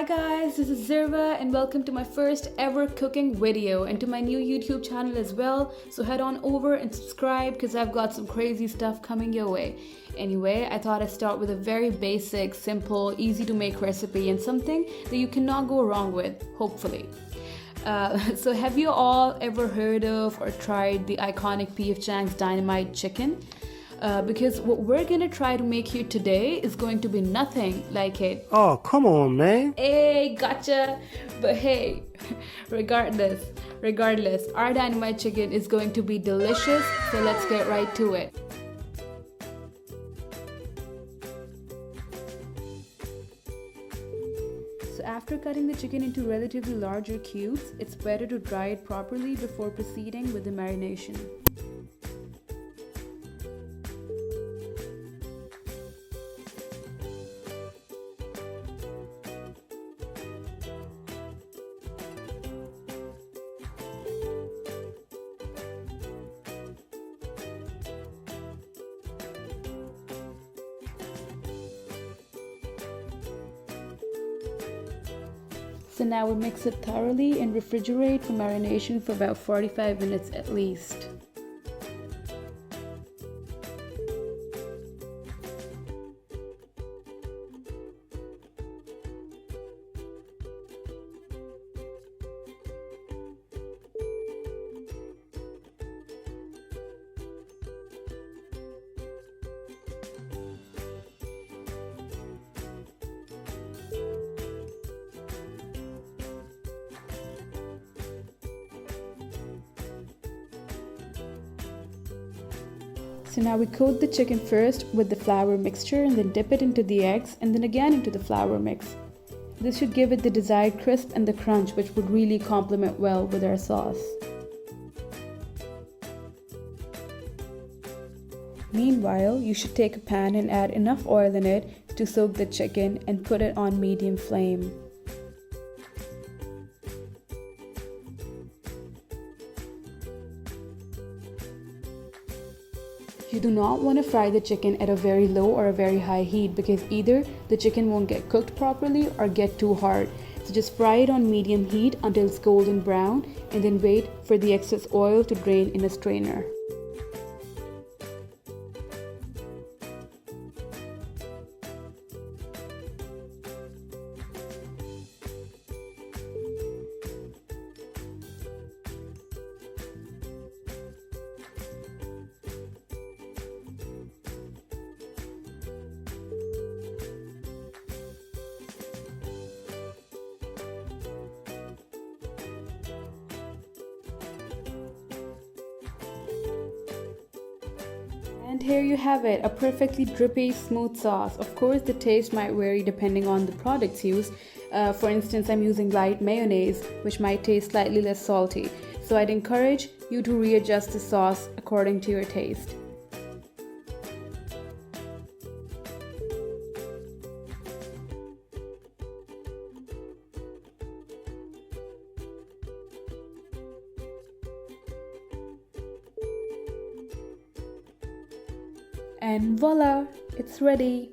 guys, this is Zirva and welcome to my first ever cooking video and to my new YouTube channel as well. So head on over and subscribe because I've got some crazy stuff coming your way. Anyway, I thought I'd start with a very basic, simple, easy to make recipe and something that you cannot go wrong with, hopefully. So have you all ever heard of or tried the iconic P.F. Chang's Dynamite chicken? Because what we're gonna try to make here today is going to be nothing like it. Oh, come on, man. Hey, gotcha. But hey, regardless, our Dynamite chicken is going to be delicious, so let's get right to it. So after cutting the chicken into relatively larger cubes, it's better to dry it properly before proceeding with the marination. So now we mix it thoroughly and refrigerate for marination for about 45 minutes at least. So now we coat the chicken first with the flour mixture and then dip it into the eggs and then again into the flour mix. This should give it the desired crisp and the crunch, which would really complement well with our sauce. Meanwhile, you should take a pan and add enough oil in it to soak the chicken and put it on medium flame. You do not want to fry the chicken at a very low or a very high heat because either the chicken won't get cooked properly or get too hard. So just fry it on medium heat until it's golden brown and then wait for the excess oil to drain in a strainer. And here you have it, a perfectly drippy, smooth sauce. Of course, the taste might vary depending on the products used. For instance, I'm using light mayonnaise, which might taste slightly less salty. So I'd encourage you to readjust the sauce according to your taste. And voila, it's ready.